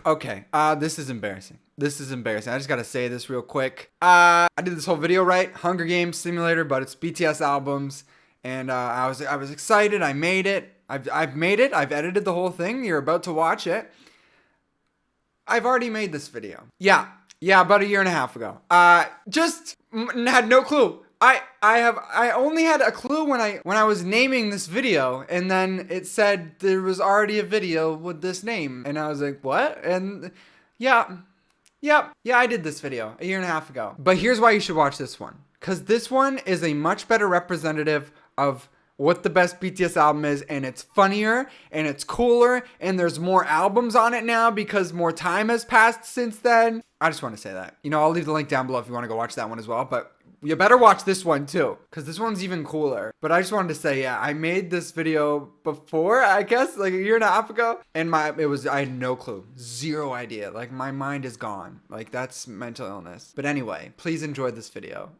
Okay, this is embarrassing. This is embarrassing. I just gotta say this real quick. I did this whole video, right? Hunger Games Simulator, but it's BTS albums. And I was excited. I made it. I've made it. I've edited the whole thing. You're about to watch it. I've already made this video. Yeah, about a year and a half ago. Just had no clue. I only had a clue when I was naming this video, and then it said there was already a video with this name, and I was like, what? And yeah, I did this video a year and a half ago. But here's why you should watch this one, because this one is a much better representative of what the best BTS album is, and it's funnier and it's cooler, and there's more albums on it now because more time has passed since then. I just want to say that. You know, I'll leave the link down below if you want to go watch that one as well, but you better watch this one too, because this one's even cooler. But I just wanted to say, yeah, I made this video before, I guess, like a year and a half ago, and I had no clue, zero idea. Like, my mind is gone. Like, that's mental illness. But anyway, please enjoy this video.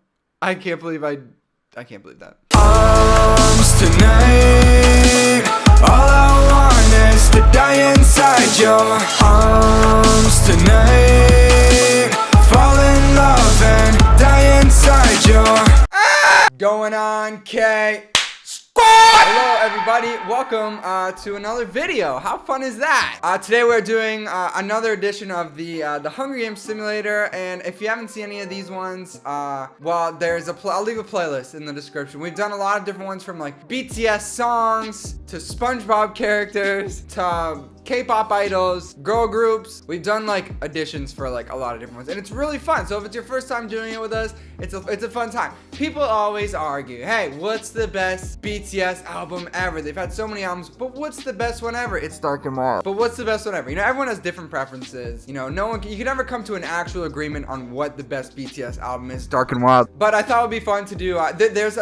I can't believe that. Arms tonight. All I want is to die inside your arms tonight. Fall in love and die inside your Going on, K Squad! Hello everybody, welcome to another video. How fun is that? Today we're doing another edition of the Hunger Games Simulator, and if you haven't seen any of these ones, well, there's I'll leave a playlist in the description. We've done a lot of different ones, from like BTS songs to SpongeBob characters to K-pop idols, girl groups. We've done like additions for like a lot of different ones, and it's really fun. So if it's your first time doing it with us, it's a fun time. People always argue, hey, what's the best BTS album ever? They've had so many albums, but what's the best one ever? It's Dark and Wild. But what's the best one ever? You know, everyone has different preferences. You know, you can never come to an actual agreement on what the best BTS album is, Dark and Wild. But I thought it would be fun to do. There's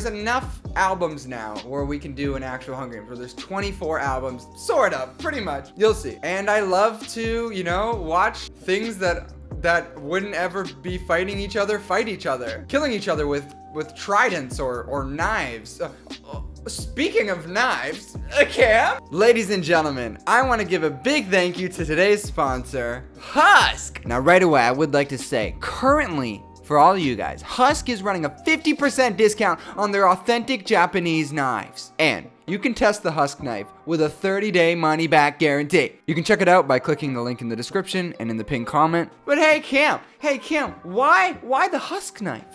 enough albums now where we can do an actual Hunger Games, where there's 24 albums, sort of, pretty much. You'll see. And I love to, you know, watch things that wouldn't ever be fighting each other, fight each other, killing each other with tridents or knives. Speaking of knives, okay. Ladies and gentlemen, I want to give a big thank you to today's sponsor, Husk. Now, right away, I would like to say, currently, for all of you guys, Husk is running a 50% discount on their authentic Japanese knives. And you can test the Husk knife with a 30-day money-back guarantee. You can check it out by clicking the link in the description and in the pinned comment. But hey, Cam, why the Husk knife?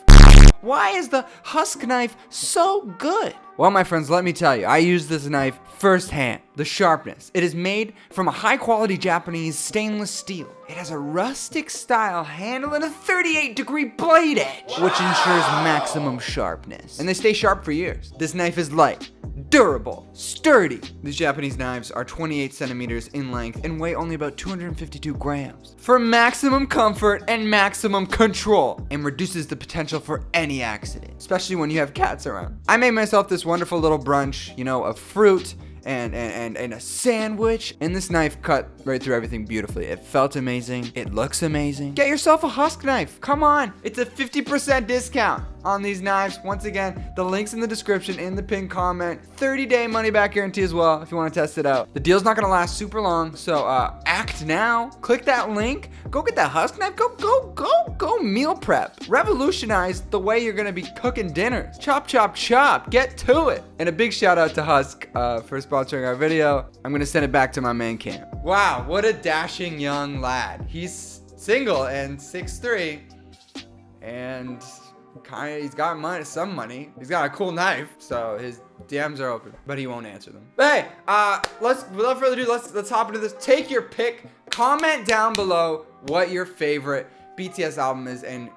Why is the Husk knife so good? Well, my friends, let me tell you, I use this knife firsthand. The sharpness. It is made from a high-quality Japanese stainless steel. It has a rustic style handle and a 38-degree blade edge, which ensures maximum sharpness. And they stay sharp for years. This knife is light, durable, sturdy. These Japanese knives are 28 centimeters in length and weigh only about 252 grams. For maximum comfort and maximum control, and reduces the potential for any accident, especially when you have cats around. I made myself this wonderful little brunch, you know, of fruit and a sandwich, and this knife cut right through everything beautifully. It felt amazing. It looks amazing. Get yourself a Husk knife. Come on. It's a 50% discount on these knives. Once again, the link's in the description, in the pinned comment. 30-day money-back guarantee as well if you want to test it out. The deal's not going to last super long, so act now. Click that link. Go get that Husk knife. Go meal prep. Revolutionize the way you're going to be cooking dinners. Chop, chop, chop. Get to it. And a big shout out to Husk for sponsoring our video. I'm going to send it back to my man Cam. Wow, what a dashing young lad. He's single and 6'3", and he's got some money. He's got a cool knife, so his DMs are open, but he won't answer them. But hey, without further ado, let's hop into this. Take your pick. Comment down below what your favorite BTS album is, and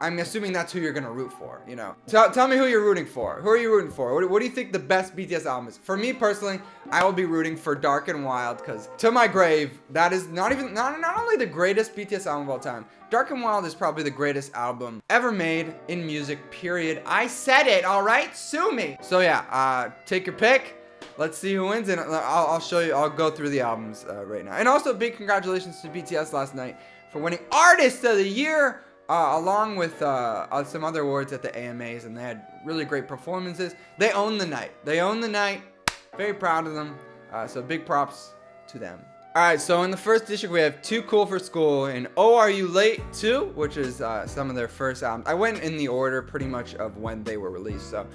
I'm assuming that's who you're gonna root for, you know. Tell me who you're rooting for. Who are you rooting for? What do you think the best BTS album is? For me personally, I will be rooting for Dark and Wild, because to my grave, that is not only the greatest BTS album of all time. Dark and Wild is probably the greatest album ever made in music, period. I said it, all right? Sue me. So yeah, take your pick. Let's see who wins, and I'll show you. I'll go through the albums right now. And also, big congratulations to BTS last night for winning Artist of the Year, along with some other awards at the AMAs, and they had really great performances. They owned the night. Very proud of them. So big props to them. Alright, so in the first district we have Too Cool for School and Oh Are You Late Too, which is some of their first albums. I went in the order pretty much of when they were released. So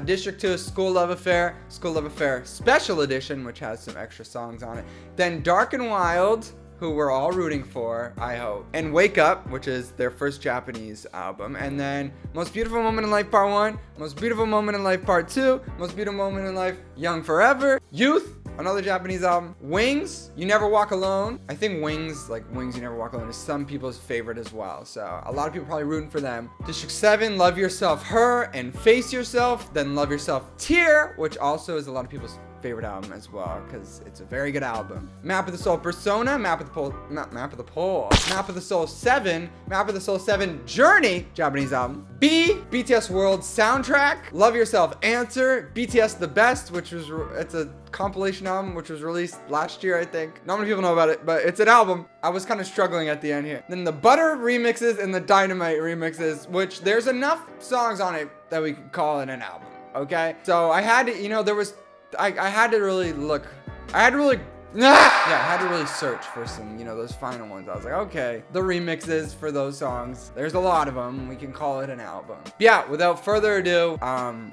District 2 is School Love Affair Special Edition, which has some extra songs on it. Then Dark and Wild, who we're all rooting for, I hope. And Wake Up, which is their first Japanese album. And then Most Beautiful Moment in Life Part 1, Most Beautiful Moment in Life Part 2, Most Beautiful Moment in Life, Young Forever, Youth, another Japanese album, Wings, You Never Walk Alone. I think Wings, like Wings, You Never Walk Alone, is some people's favorite as well. So a lot of people probably rooting for them. District 7, Love Yourself, Her, and Face Yourself. Then Love Yourself, Tear, which also is a lot of people's favorite album as well, because it's a very good album. Map of the Soul, Persona, Map of the Soul 7, Map of the Soul 7, Journey, Japanese album. B, BTS World Soundtrack, Love Yourself, Answer, BTS The Best, which was, it's a compilation album, which was released last year, I think. Not many people know about it, but it's an album. I was kind of struggling at the end here. Then the Butter remixes and the Dynamite remixes, which there's enough songs on it that we could call it an album, okay? So I had to, you know, there was, I had to really look. I had to really search for some, you know, those final ones. I was like, okay, the remixes for those songs. There's a lot of them. We can call it an album. Yeah, without further ado,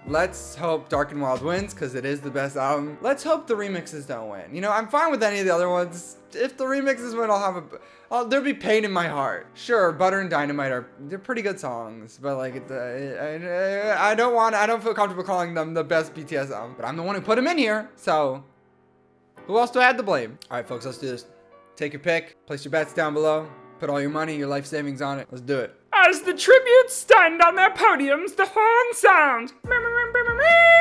let's hope Dark and Wild wins, because it is the best album. Let's hope the remixes don't win. You know, I'm fine with any of the other ones. If the remixes win, there'll be pain in my heart. Sure, Butter and Dynamite they're pretty good songs, but like I don't feel comfortable calling them the best BTS album. But I'm the one who put them in here, so who else do I have to blame? All right, folks, let's do this. Take your pick, place your bets down below, put all your money, your life savings on it. Let's do it. As the tributes stand on their podiums, the horn sound.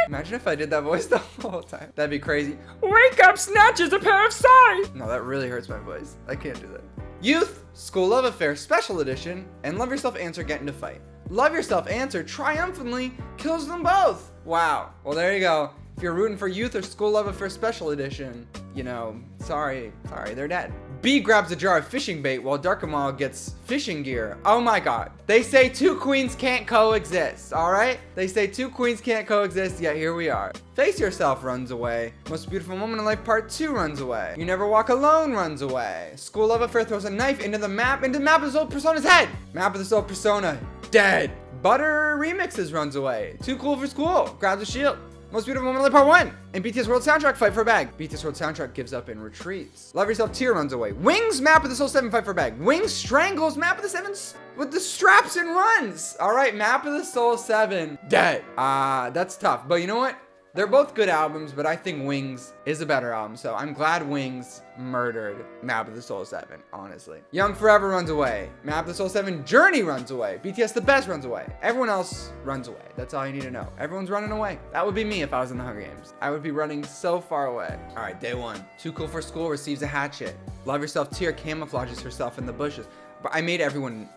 Imagine if I did that voice the whole time. That'd be crazy. Wake Up snatches a pair of sides. No, that really hurts my voice. I can't do that. Youth, School Love Affair Special Edition, and Love Yourself Answer Get Into Fight. Love Yourself Answer triumphantly kills them both. Wow. Well, there you go. If you're rooting for Youth or School Love Affair Special Edition, you know, sorry, they're dead. B grabs a jar of fishing bait while Dark and Wild gets fishing gear. Oh my god. They say two queens can't coexist, alright? They say two queens can't coexist, yet here we are. Face Yourself runs away. Most Beautiful Moment in Life Part 2 runs away. You Never Walk Alone runs away. School Love Affair throws a knife into the map of the Soul Persona's head. Map of the Soul Persona, dead. Butter Remixes runs away. Too Cool for School grabs a shield. Most Beautiful Moment in Life Part 1 and BTS World Soundtrack fight for a bag. BTS World Soundtrack gives up and retreats. Love Yourself Tear runs away. Wings Map of the Soul 7 fight for a bag. Wings strangles Map of the 7 with the straps and runs. All right, Map of the Soul 7 dead. That's tough, but you know what? They're both good albums, but I think Wings is a better album, so I'm glad Wings murdered Map of the Soul 7, honestly. Young Forever runs away. Map of the Soul 7 Journey runs away. BTS The Best runs away. Everyone else runs away. That's all you need to know. Everyone's running away. That would be me if I was in the Hunger Games. I would be running so far away. All right, day 1. Too Cool for School receives a hatchet. Love Yourself Tear camouflages herself in the bushes. But I made everyone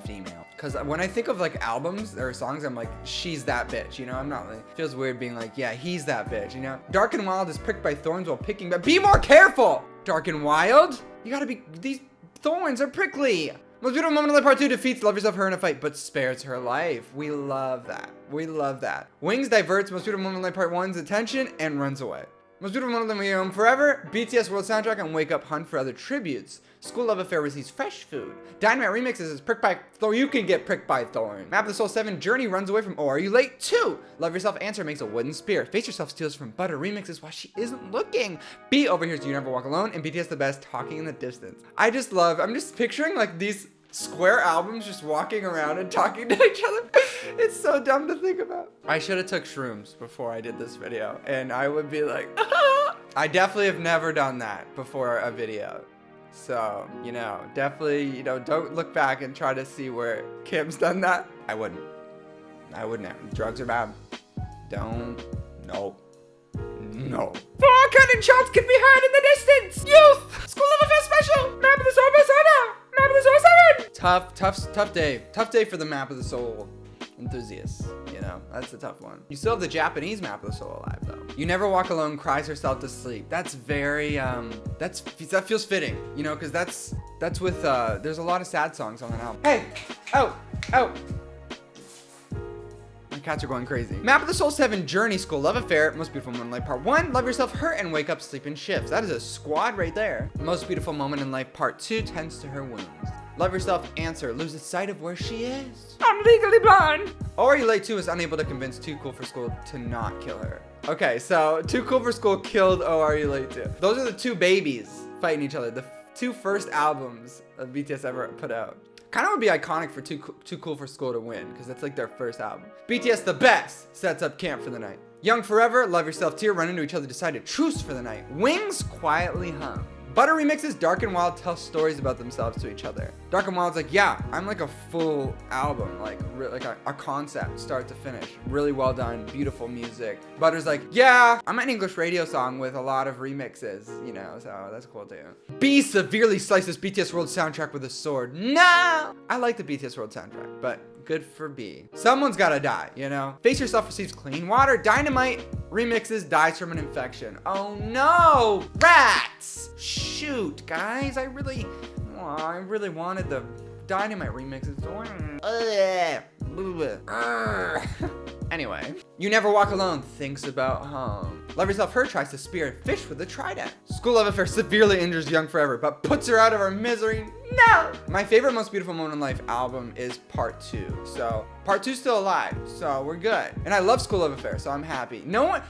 female, because when I think of like albums or songs, I'm like, she's that bitch, you know. I'm not like, it feels weird being like, yeah, he's that bitch, you know. Dark and Wild is pricked by thorns while picking, but be more careful. Dark and Wild, you gotta be, these thorns are prickly. Most Beautiful Moment in Life Part 2 defeats Love Yourself Her in a fight, but spares her life. We love that. We love that. Wings diverts Most Beautiful Moment in Life Part 1's attention and runs away. Most Beautiful Moment in Life Home Forever, BTS World Soundtrack, and Wake Up hunt for other tributes. School Love Affair receives fresh food. Dynamite Remixes is pricked by Thorn. You can get pricked by Thorn. Map of the Soul 7 Journey runs away from Oh Are You Late 2. Love Yourself Answer makes a wooden spear. Face Yourself steals from Butter Remixes while she isn't looking. B overhears You Never Walk Alone, and BTS The Best talking in the distance. I'm just picturing like these square albums just walking around and talking to each other. It's so dumb to think about. I should have took shrooms before I did this video, and I would be like, I definitely have never done that before a video. So, you know, definitely, you know, don't look back and try to see where Kim's done that. I wouldn't. Drugs are bad. No. 4 cannon shots can be heard in the distance. Youth, School Love Affair Special, Map of the Soul Persona, Map of the Soul 7. Tough day. Tough day for the Map of the Soul enthusiasts. You know, that's a tough one. You still have the Japanese Map of the Soul alive, though. You Never Walk Alone cries herself to sleep. That's very, that feels fitting, you know, because that's with, there's a lot of sad songs on that album. Hey! Oh! My cats are going crazy. Map of the Soul 7 Journey School Love Affair. Most Beautiful Moment in Life Part 1. Love Yourself, Hurt, and Wake Up, Sleep in Shifts. That is a squad right there. Most Beautiful Moment in Life Part 2 tends to her wounds. Love Yourself, Answer, loses sight of where she is. I'm legally blind. Oh, Are You Late Too is unable to convince Too Cool for School to not kill her. Okay, so Too Cool for School killed Oh, Are You Late Too. Those are the two babies fighting each other. The two first albums of BTS ever put out. Kind of would be iconic for Too Cool for School to win, because that's like their first album. BTS The Best sets up camp for the night. Young Forever, Love Yourself, Tear, run into each other, decide to truce for the night. Wings quietly hum. Butter remixes Dark and Wild tell stories about themselves to each other. Dark and Wild's like, yeah, I'm like a full album, like a concept, start to finish. Really well done, beautiful music. Butter's like, yeah, I'm an English radio song with a lot of remixes, you know, so that's cool too. B severely slices BTS World soundtrack with a sword. No! I like the BTS World soundtrack, but good for B. Someone's gotta die, you know? Face Yourself receives clean water. Dynamite remixes dies from an infection. Oh no! Rats! Shoot, guys, I really wanted the Dynamite remixes. Anyway, You Never Walk Alone thinks about home. Love Yourself, Her tries to spear a fish with a trident. School Love Affair severely injures Young Forever, but puts her out of her misery. No! My favorite Most Beautiful Moment in Life album is Part 2. So, Part 2's still alive, so we're good. And I love School Love Affair, so I'm happy. No one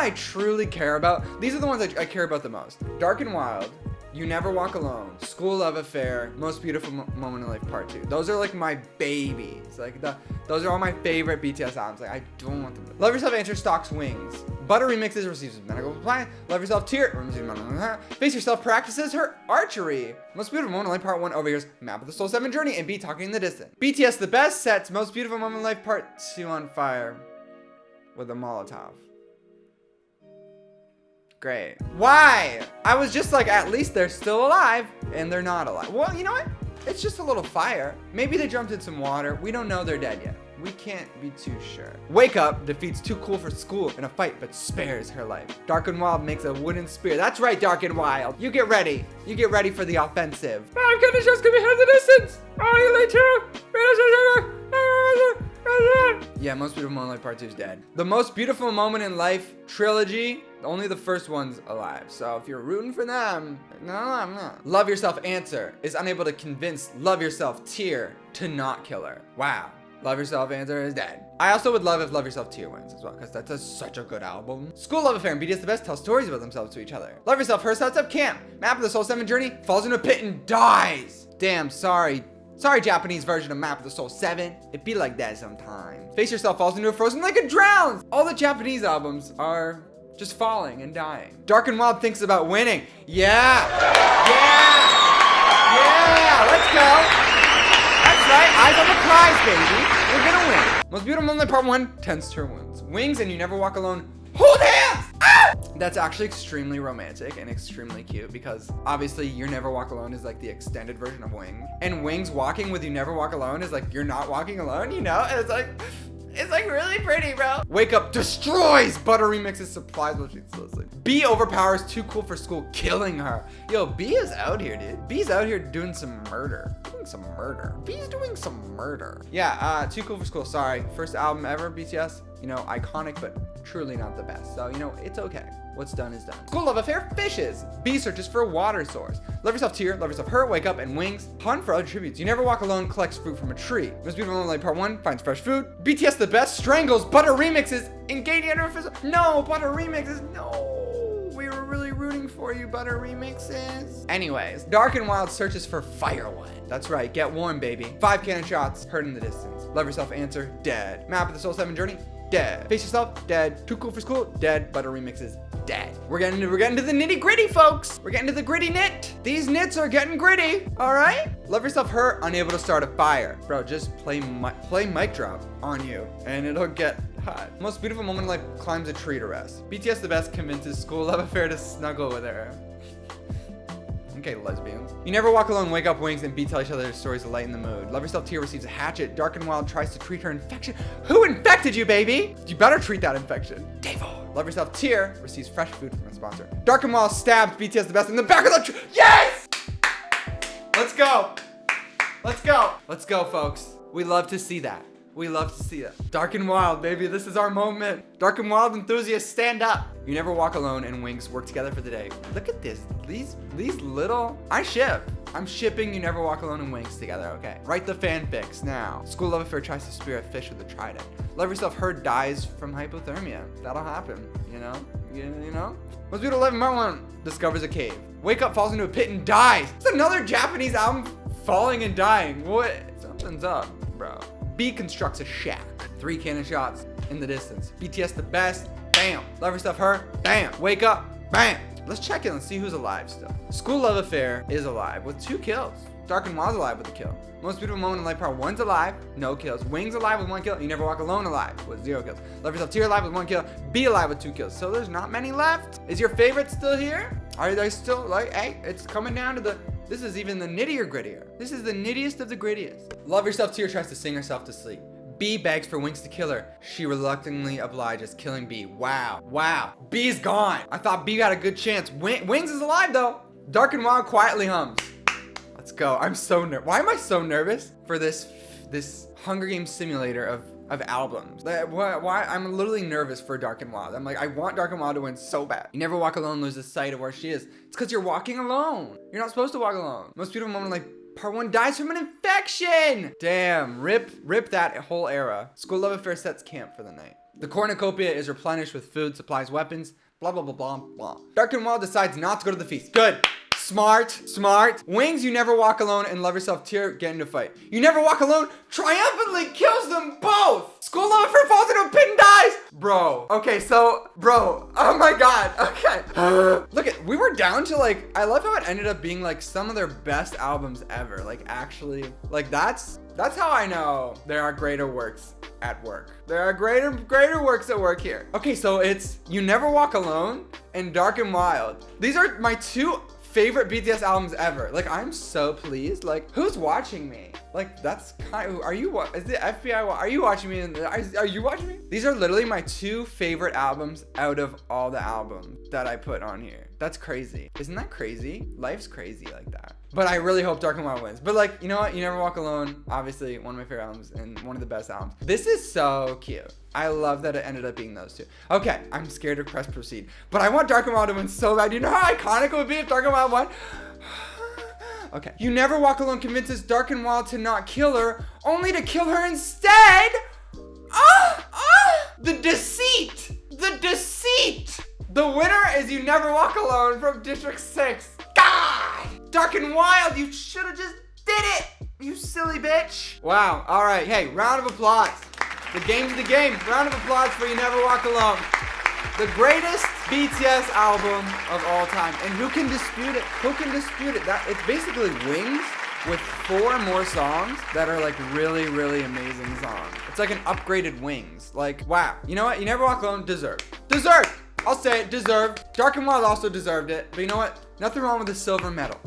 I truly care about. These are the ones I care about the most. Dark and Wild, You Never Walk Alone, School Love Affair, Most Beautiful Moment in Life Part 2. Those are like my babies. Like those are all my favorite BTS albums. Like I don't want them. Love Yourself, Answer, Stalks Wings. Butter remixes, receives medical compliance. Love Yourself, Tear, Face Yourself, practices her archery. Most Beautiful Moment in Life Part 1 overhears Map of the Soul 7 Journey and B Talking in the Distance. BTS The Best sets Most Beautiful Moment in Life Part 2 on fire with a Molotov. Great. Why? I was just like, at least they're still alive, and they're not alive. Well, you know what? It's just a little fire. Maybe they jumped in some water. We don't know they're dead yet. We can't be too sure. Wake Up defeats Too Cool for School in a fight, but spares her life. Dark and Wild makes a wooden spear. That's right, Dark and Wild. You get ready. You get ready for the offensive. I'm gonna just be here in the distance. Are you late too? Yeah, Most Beautiful Moment in Life Part 2 is dead. The Most Beautiful Moment in Life trilogy, only the first one's alive. So if you're rooting for them, no, I'm not. Love Yourself, Answer is unable to convince Love Yourself, Tear to not kill her. Wow. Love Yourself, Answer is dead. I also would love if Love Yourself, Tear wins as well, because that's such a good album. School Love Affair and BTS The Best tell stories about themselves to each other. Love Yourself, Her sets up camp. Map of the Soul 7 Journey falls into a pit and dies. Damn, sorry. Sorry, Japanese version of Map of the Soul 7. It be like that sometimes. Face Yourself falls into a frozen lake and drowns. All the Japanese albums are just falling and dying. Dark and Wild thinks about winning. Yeah, let's go. That's right, eyes on the prize, baby. We're gonna win. Most Beautiful Moment Part 1 tends to her wounds. Wings and You Never Walk Alone hold hands. Ah! That's actually extremely romantic and extremely cute, because obviously You Never Walk Alone is like the extended version of Wings, and Wings walking with You Never Walk Alone is like you're not walking alone, you know? And it's like really pretty, bro. Wake Up destroys Butter remixes supplies while she's still asleep. B overpowers Too Cool for School, killing her. Yo, B is out here, dude. B's out here doing some murder. B's doing some murder. Yeah, Too Cool for School, sorry. First album ever, BTS. You know, iconic, but truly not the best. So, you know, it's okay. What's done is done. School Love Affair fishes. B searches for a water source. Love Yourself, Tear, Love Yourself, Her, Wake Up, and Wings hunt for other tributes. You Never Walk Alone collects fruit from a tree. Most Beautiful Moment in Life Part 1 finds fresh food. BTS The Best strangles Butter remixes. Engaging in no, Butter remixes, no. We were really rooting for you, Butter remixes. Anyways, Dark and Wild searches for firewood. That's right, get warm, baby. 5 cannon shots, heard in the distance. Love Yourself, Answer, dead. Map of the Soul 7 Journey, dead. Face Yourself, dead. Too Cool for School, dead. Butter remixes, dead. We're getting to the nitty gritty, folks. We're getting to the gritty knit. These knits are getting gritty. All right. Love Yourself, Her, unable to start a fire. Bro, just play mic drop on you, and it'll get hot. Most Beautiful Moment in Life climbs a tree to rest. BTS The Best convinces School Love Affair to snuggle with her. Okay, lesbians. You Never Walk Alone, Wake Up, Wings, and B tell each other stories to lighten the mood. Love Yourself, Tear receives a hatchet. Dark and Wild tries to treat her infection. Who infected you, baby? You better treat that infection. Devo. Love Yourself, Tear receives fresh food from a sponsor. Dark and Wild stabs BTS The Best in the back of the tree. Yes! Let's go. Let's go. Let's go, folks. We love to see that. We love to see that. Dark and Wild, baby. This is our moment. Dark and Wild enthusiasts, stand up. You Never Walk Alone and Wings work together for the day. Look at this. These little... I'm shipping You Never Walk Alone and Wings together, okay? Write the fanfics now. School Love Affair tries to spear a fish with a trident. Love Yourself Her dies from hypothermia. That'll happen, you know? You know? Most Beautiful Life One discovers a cave. Wake Up falls into a pit and dies. It's another Japanese album falling and dying. What? Something's up, bro. B constructs a shack. 3 cannon shots in the distance. BTS the best. Bam. Love Yourself Her. Bam. Wake Up. Bam. Let's check in and see who's alive still. School Love Affair is alive with 2 kills. Dark and Wild's alive with a kill. Most Beautiful Moment in Life Part 1's alive, no kills. Wings alive with 1 kill. You Never Walk Alone alive with 0 kills. Love Yourself Tear alive with 1 kill. Be alive with 2 kills. So there's not many left. Is your favorite still here? Are they still like, hey, it's coming down to the, this is even the nittier grittier. This is the nittiest of the grittiest. Love Yourself Tear tries to sing herself to sleep. B begs for Wings to kill her. She reluctantly obliges, killing B. Wow. Wow. B's gone. I thought B got a good chance. Wings is alive though. Dark and Wild quietly hums. Let's go. I'm so nervous. Why am I so nervous for this Hunger Games simulator of albums? Why? I'm literally nervous for Dark and Wild. I'm like, I want Dark and Wild to win so bad. You Never Walk Alone loses sight of where she is. It's because you're walking alone. You're not supposed to walk alone. Most Beautiful Moment like Part 1 dies from an infection. Damn, rip that whole era. School Love Affair sets camp for the night. The cornucopia is replenished with food, supplies, weapons, blah, blah, blah, blah, blah. Dark and Wild decides not to go to the feast. Good. Smart. Wings, You Never Walk Alone, and Love Yourself Tear get into a fight. You Never Walk Alone triumphantly kills them both. School Love Affair falls into a pit and dies. Bro. Okay, so, bro. Oh my God. Okay. Look, we were down to like, I love how it ended up being like some of their best albums ever. Like actually, like that's how I know there are greater works at work. There are greater works at work here. Okay, so it's You Never Walk Alone and Dark and Wild. These are my 2 favorite BTS albums ever. Like, I'm so pleased. Like, who's watching me? Like, that's kind of, is the FBI, are you watching me? Are you watching me? These are literally my 2 favorite albums out of all the albums that I put on here. That's crazy. Isn't that crazy? Life's crazy like that. But I really hope Dark and Wild wins. But like, you know what? You Never Walk Alone, obviously one of my favorite albums and one of the best albums. This is so cute. I love that it ended up being those 2. Okay, I'm scared to press proceed. But I want Dark and Wild to win so bad. You know how iconic it would be if Dark and Wild won? Okay. You Never Walk Alone convinces Dark and Wild to not kill her, only to kill her instead. The deceit. The winner is You Never Walk Alone from District 6. God! Dark and Wild, you should have just did it, you silly bitch. Wow, all right, hey, round of applause. The game's the game. Round of applause for You Never Walk Alone. The greatest BTS album of all time. And who can dispute it? Who can dispute it? It's basically Wings with 4 more songs that are like really, really amazing songs. It's like an upgraded Wings. Like, wow. You know what? You Never Walk Alone deserved. I'll say it, deserved. Dark and Wild also deserved it. But you know what? Nothing wrong with a silver medal.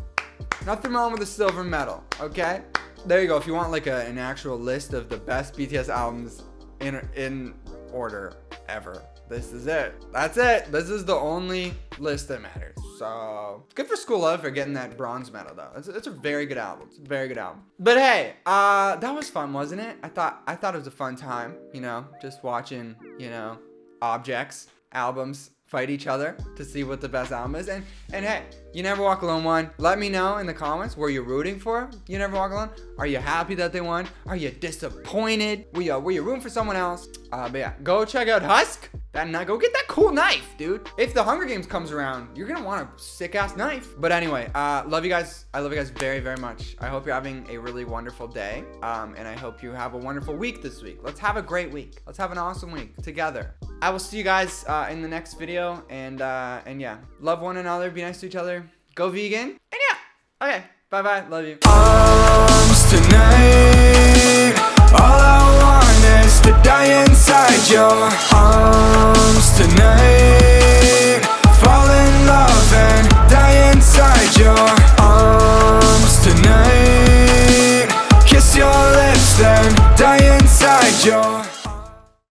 Nothing wrong with a silver medal, okay? There you go. If you want like an actual list of the best BTS albums in order ever, this is it. That's it. This is the only list that matters. So good for School Love for getting that bronze medal though. It's a very good album. It's a very good album. But hey, that was fun, wasn't it? I thought it was a fun time, you know, just watching, you know, objects, albums fight each other to see what the best album is. And hey, You Never Walk Alone won. Let me know in the comments, were you rooting for You Never Walk Alone? Are you happy that they won? Are you disappointed? Were you rooting for someone else? But yeah, go check out Husk. Go get that cool knife, dude. If the Hunger Games comes around, you're gonna want a sick ass knife. But anyway, love you guys. I love you guys very, very much. I hope you're having a really wonderful day. And I hope you have a wonderful week this week. Let's have a great week. Let's have an awesome week together. I will see you guys in the next video. And yeah, love one another. Be nice to each other. Go vegan. And yeah, okay. Bye-bye. Love you. Arms tonight.